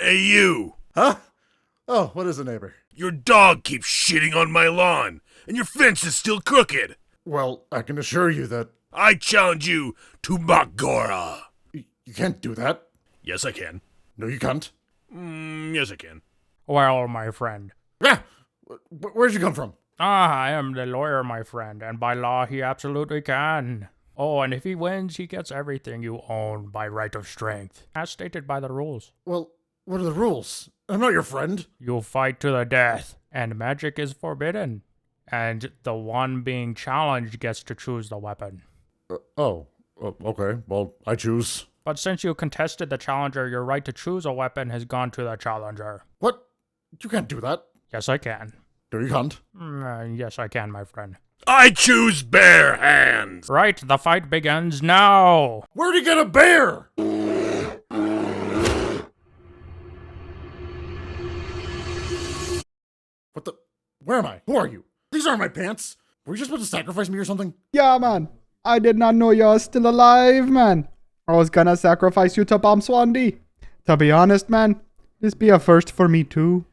Hey, you! Huh? Oh, what is it, neighbor? Your dog keeps shitting on my lawn, and your fence is still crooked. Well, I can assure you that I challenge you to Magora. you can't do that. Yes, I can. No, you can't. Yes, I can. Well, my friend. Yeah! Where'd you come from? I am the lawyer, my friend, and by law he absolutely can. Oh, and if he wins, he gets everything you own by right of strength, as stated by the rules. Well, what are the rules? I'm not your friend. You fight to the death, and magic is forbidden. And the one being challenged gets to choose the weapon. Okay. Well, I choose. But since you contested the challenger, your right to choose a weapon has gone to the challenger. What? You can't do that. Yes, I can. No, you can't. Yes, I can, my friend. I choose bare hands. Right, the fight begins now. Where'd you get a bear? What the? Where am I? Who are you? These aren't my pants. Were you just about to sacrifice me or something? Yeah, man. I did not know you're still alive, man. I was gonna sacrifice you to Bomb Swandy. To be honest, man, this be a first for me too.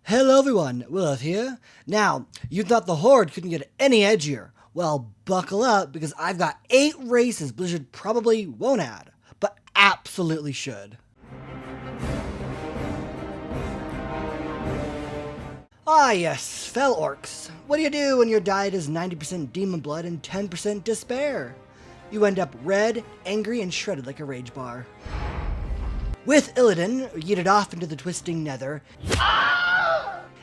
Hello everyone, Willith here. Now, you thought the Horde couldn't get any edgier. Well, buckle up, because I've got 8 races Blizzard probably won't add, but absolutely should. Ah yes, Fel Orcs. What do you do when your diet is 90% demon blood and 10% despair? You end up red, angry, and shredded like a rage bar. With Illidan yeeted off into the twisting nether,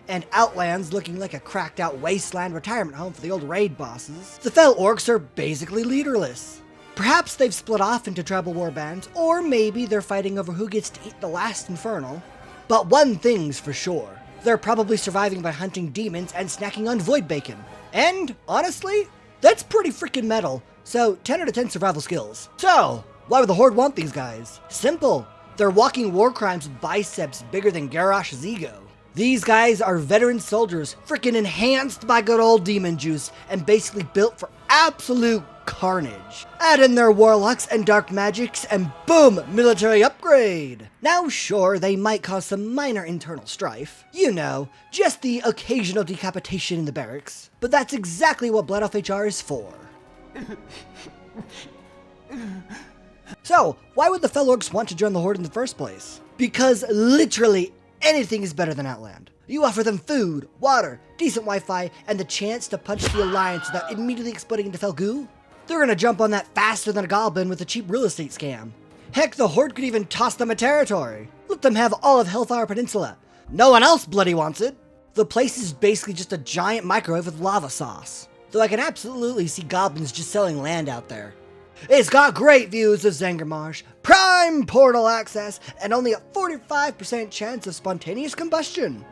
and Outlands looking like a cracked out wasteland retirement home for the old raid bosses, the Fel Orcs are basically leaderless. Perhaps they've split off into tribal war bands, or maybe they're fighting over who gets to eat the last Infernal. But one thing's for sure, they're probably surviving by hunting demons and snacking on void bacon. And, honestly, that's pretty freaking metal, so 10 out of 10 survival skills. So, why would the Horde want these guys? Simple. They're walking war crimes with biceps bigger than Garrosh's ego. These guys are veteran soldiers, freaking enhanced by good old demon juice, and basically built for absolute carnage. Add in their warlocks and dark magics, and boom, military upgrade. Now sure, they might cause some minor internal strife. You know, just the occasional decapitation in the barracks. But that's exactly what Blood Elf HR is for. So, why would the Fel Orcs want to join the Horde in the first place? Because literally anything is better than Outland. You offer them food, water, decent Wi-Fi, and the chance to punch the Alliance without immediately exploding into Felgoo. They're gonna jump on that faster than a goblin with a cheap real estate scam. Heck, the Horde could even toss them a territory. Let them have all of Hellfire Peninsula. No one else bloody wants it. The place is basically just a giant microwave with lava sauce. Though I can absolutely see goblins just selling land out there. It's got great views of Zangarmarsh, prime portal access, and only a 45% chance of spontaneous combustion.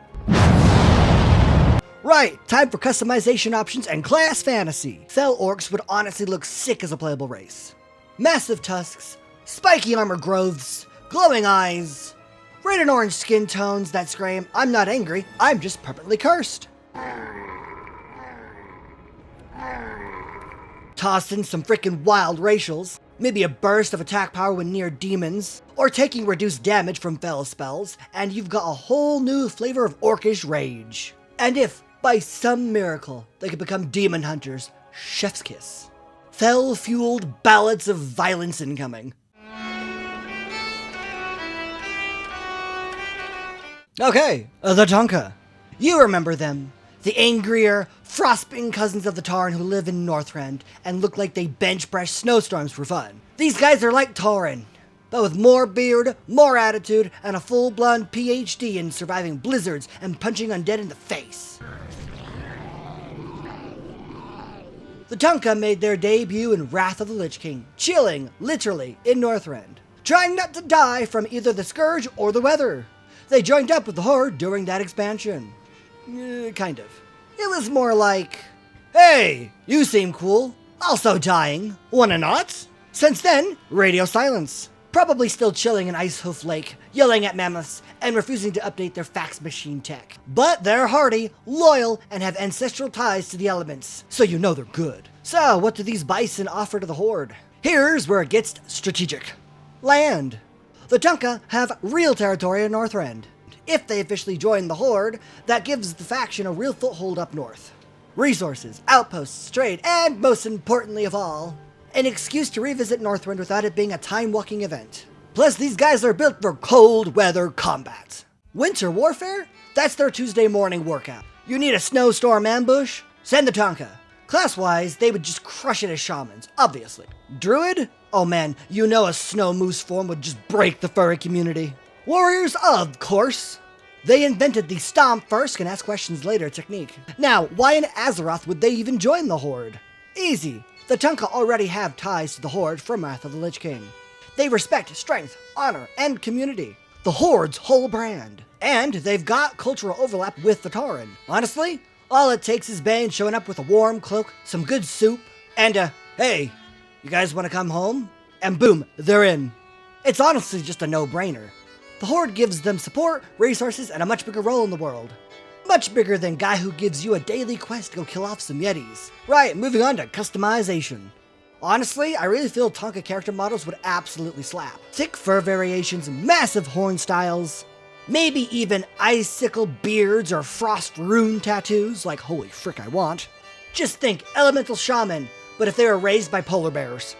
Right, time for customization options and class fantasy. Fel Orcs would honestly look sick as a playable race. Massive tusks, spiky armor growths, glowing eyes, red and orange skin tones that scream, "I'm not angry, I'm just permanently cursed." Toss in some freaking wild racials, maybe a burst of attack power when near demons, or taking reduced damage from Fel spells, and you've got a whole new flavor of orcish rage. And if, by some miracle, they could become demon hunters, chef's kiss. Fel-fueled ballads of violence incoming. Okay, the Taunka. You remember them. The angrier, frostbitten cousins of the Tauren who live in Northrend and look like they bench press snowstorms for fun. These guys are like Tauren, but with more beard, more attitude, and a full-blown PhD in surviving blizzards and punching undead in the face. The Taunka made their debut in Wrath of the Lich King, chilling, literally, in Northrend, trying not to die from either the Scourge or the weather. They joined up with the Horde during that expansion. Kind of. It was more like, "Hey, you seem cool. Also dying. Wanna not?" Since then, radio silence. probably still chilling in Icehoof Lake, yelling at mammoths, and refusing to update their fax machine tech. But they're hardy, loyal, and have ancestral ties to the elements, so you know they're good. So, what do these bison offer to the Horde? Here's where it gets strategic. Land. The Taunka have real territory in Northrend. If they officially join the Horde, that gives the faction a real foothold up north. Resources, outposts, trade, and most importantly of all, an excuse to revisit Northrend without it being a time-walking event. Plus, these guys are built for cold weather combat. Winter warfare? That's their Tuesday morning workout. You need a snowstorm ambush? Send the Taunka. Class-wise, they would just crush it as shamans, obviously. Druid? Oh man, you know a snow moose form would just break the furry community. Warriors, of course. They invented the stomp first, can ask questions later technique. Now, why in Azeroth would they even join the Horde? Easy. The Taunka already have ties to the Horde from Wrath of the Lich King. They respect strength, honor, and community. The Horde's whole brand. And they've got cultural overlap with the Tauren. Honestly, all it takes is Bane showing up with a warm cloak, some good soup, and hey, you guys want to come home? And boom, they're in. It's honestly just a no-brainer. The Horde gives them support, resources, and a much bigger role in the world. Much bigger than guy who gives you a daily quest to go kill off some Yetis. Right, moving on to customization. Honestly, I really feel Taunka character models would absolutely slap. Thick fur variations, massive horn styles, maybe even icicle beards or frost rune tattoos, like holy frick I want. Just think elemental shaman, but if they were raised by polar bears.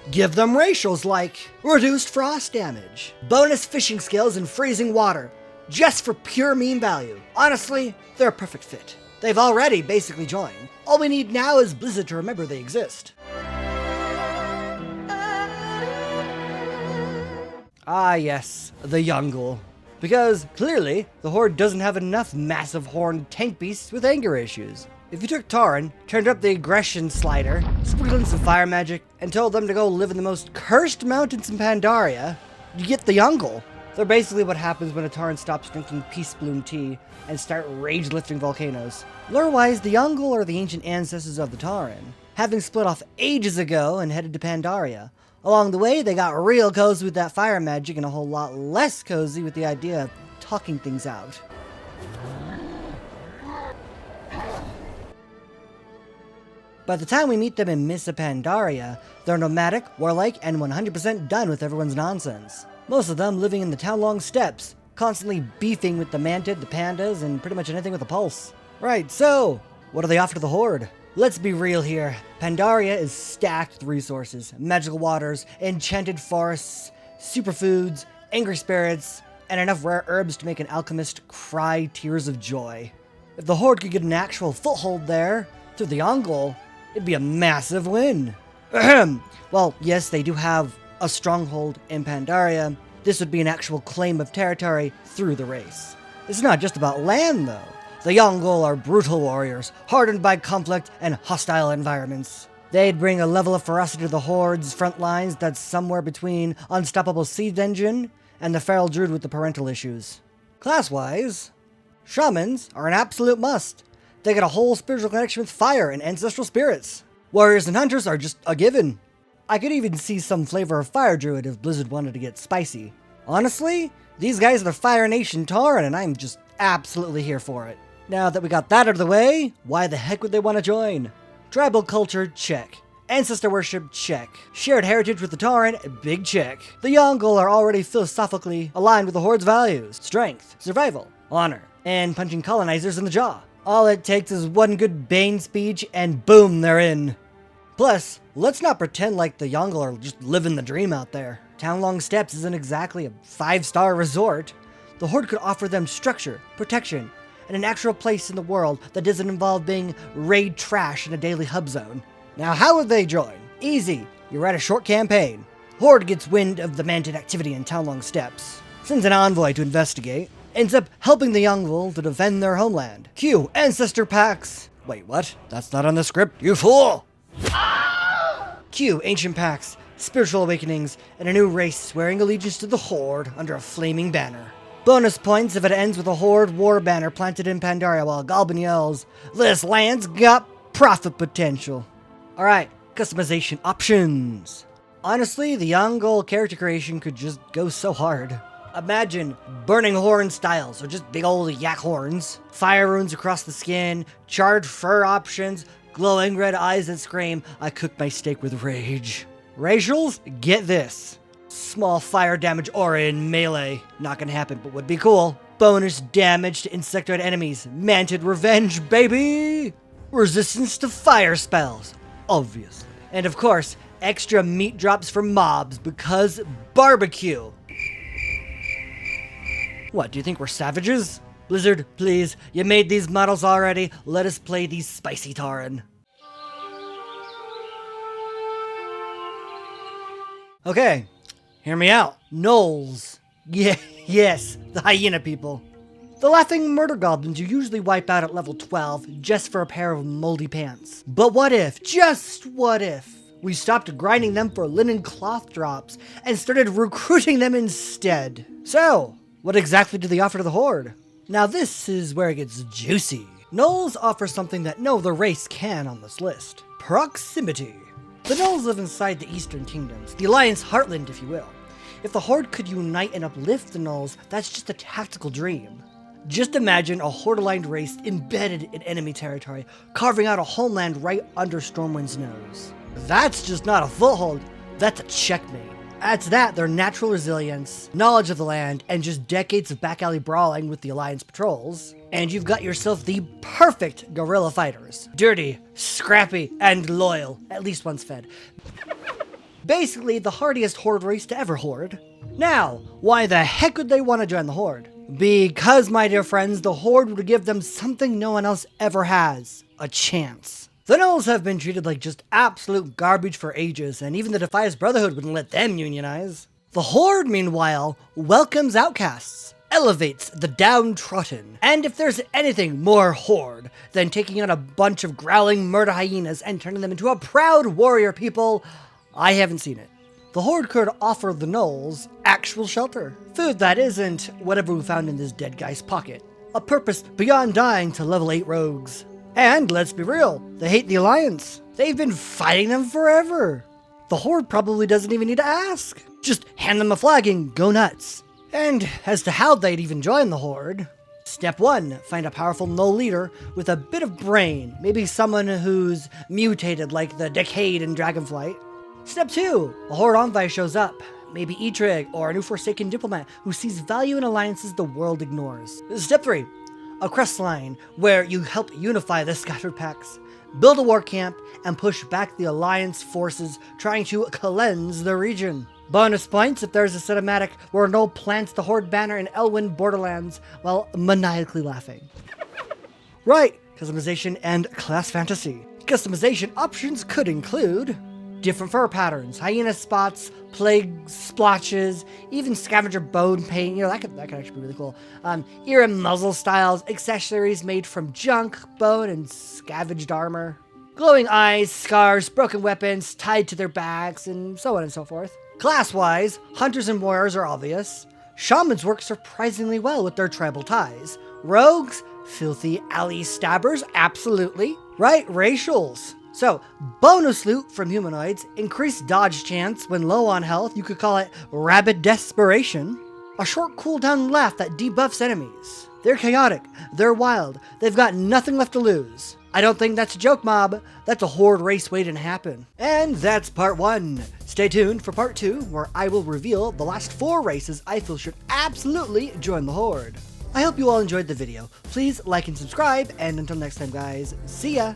Give them racials like reduced frost damage, bonus fishing skills in freezing water, just for pure meme value. Honestly, they're a perfect fit. They've already basically joined. All we need now is Blizzard to remember they exist. Ah yes, the Yaungol. Because clearly, the Horde doesn't have enough massive horned tank beasts with anger issues. If you took Tauren, turned up the aggression slider, sprinkled in some fire magic, and told them to go live in the most cursed mountains in Pandaria, you get the Yaungol. They're basically what happens when a Tauren stops drinking Peace Bloom tea and start rage-lifting volcanoes. Lore-wise, the Yaungol are the ancient ancestors of the Tauren, having split off ages ago and headed to Pandaria. Along the way, they got real cozy with that fire magic and a whole lot less cozy with the idea of talking things out. By the time we meet them in Missa Pandaria, they're nomadic, warlike, and 100% done with everyone's nonsense. Most of them living in the town-long steppes, constantly beefing with the Mantid, the Pandas, and pretty much anything with a pulse. Right, so, what do they offer to the Horde? Let's be real here. Pandaria is stacked with resources, magical waters, enchanted forests, superfoods, angry spirits, and enough rare herbs to make an alchemist cry tears of joy. If the Horde could get an actual foothold there, through the Yaungol, it'd be a massive win. Ahem. Well, yes, they do have a stronghold in Pandaria. This would be an actual claim of territory through the race. It's not just about land, though. The Yaungol are brutal warriors, hardened by conflict and hostile environments. They'd bring a level of ferocity to the Horde's front lines that's somewhere between Unstoppable Siege Engine and the Feral Druid with the parental issues. Class-wise, Shamans are an absolute must. They get a whole spiritual connection with fire and ancestral spirits. Warriors and Hunters are just a given. I could even see some flavor of Fire Druid if Blizzard wanted to get spicy. Honestly, these guys are the Fire Nation Tauren, and I'm just absolutely here for it. Now that we got that out of the way, why the heck would they want to join? Tribal culture, check. Ancestor worship, check. Shared heritage with the Tauren, big check. The Yaungol are already philosophically aligned with the Horde's values. Strength, survival, honor, and punching colonizers in the jaw. All it takes is one good Bane speech, and boom, they're in. Plus, let's not pretend like the Yaungol are just living the dream out there. Town-long Steppes isn't exactly a 5-star resort. The Horde could offer them structure, protection, and an actual place in the world that doesn't involve being raid trash in a daily hub zone. Now, how would they join? Easy. You write a short campaign. Horde gets wind of the Mantid activity in Town-long Steppes, sends an envoy to investigate, ends up helping the Yaungol to defend their homeland. Cue Ancestor Pacts. Wait, what? That's not on the script, you fool! Cue Ancient Pacts, Spiritual Awakenings, and a new race swearing allegiance to the Horde under a flaming banner. Bonus points if it ends with a Horde war banner planted in Pandaria while Galban yells, "This land's got profit potential." Alright, customization options. Honestly, the Yaungol character creation could just go so hard. Imagine burning horn styles, or just big old yak horns, fire runes across the skin, charred fur options, glowing red eyes that scream, "I cooked my steak with rage." Racials, get this. Small fire damage aura in melee. Not gonna happen, but would be cool. Bonus damage to insectoid enemies. Mantid revenge, baby! Resistance to fire spells, obviously. And of course, extra meat drops for mobs because barbecue. What, do you think we're savages? Blizzard, please, you made these models already. Let us play these spicy Tauren. Okay, hear me out. Gnolls. Yeah, yes, the hyena people. The laughing murder goblins you usually wipe out at level 12 just for a pair of moldy pants. But what if, just what if, we stopped grinding them for linen cloth drops and started recruiting them instead? So, what exactly do they offer to the Horde? Now this is where it gets juicy. Gnolls offer something that no other race can on this list. Proximity. The Gnolls live inside the Eastern Kingdoms, the Alliance heartland if you will. If the Horde could unite and uplift the Gnolls, that's just a tactical dream. Just imagine a Horde-aligned race embedded in enemy territory, carving out a homeland right under Stormwind's nose. That's just not a foothold, that's a checkmate. Add to that their natural resilience, knowledge of the land, and just decades of back alley brawling with the Alliance patrols, and you've got yourself the perfect guerrilla fighters. Dirty, scrappy, and loyal, at least once fed. Basically, the hardiest Horde race to ever horde. Now, why the heck would they want to join the Horde? Because, my dear friends, the Horde would give them something no one else ever has. A chance. The Gnolls have been treated like just absolute garbage for ages, and even the Defias Brotherhood wouldn't let them unionize. The Horde, meanwhile, welcomes outcasts, elevates the downtrodden, and if there's anything more Horde than taking on a bunch of growling murder hyenas and turning them into a proud warrior people, I haven't seen it. The Horde could offer the Gnolls actual shelter. Food that isn't whatever we found in this dead guy's pocket. A purpose beyond dying to level 8 rogues. And let's be real, they hate the Alliance. They've been fighting them forever. The Horde probably doesn't even need to ask. Just hand them a flag and go nuts. And as to how they'd even join the Horde, Step 1, find a powerful Gnoll leader with a bit of brain, maybe someone who's mutated like the Decayed in Dragonflight. Step 2, a Horde envoy shows up, maybe Etrig or a new Forsaken diplomat who sees value in alliances the world ignores. Step 3, a quest line where you help unify the scattered packs, build a war camp, and push back the Alliance forces trying to cleanse the region. Bonus points if there's a cinematic where Gnoll plants the Horde banner in Elwyn Borderlands while maniacally laughing. Right, customization and class fantasy. Customization options could include different fur patterns, hyena spots, plague splotches, even scavenger bone paint. That could actually be really cool. Ear and muzzle styles, accessories made from junk, bone, and scavenged armor. Glowing eyes, scars, broken weapons tied to their backs, and so on and so forth. Class-wise, hunters and warriors are obvious. Shamans work surprisingly well with their tribal ties. Rogues, filthy alley stabbers, absolutely. Right, racials. So, bonus loot from humanoids, increased dodge chance when low on health, you could call it rabid desperation. A short cooldown laugh that debuffs enemies. They're chaotic, they're wild, they've got nothing left to lose. I don't think that's a joke, mob. That's a Horde race waiting to happen. And that's part 1. Stay tuned for part 2, where I will reveal the last 4 races I feel should absolutely join the Horde. I hope you all enjoyed the video. Please like and subscribe, and until next time guys, see ya!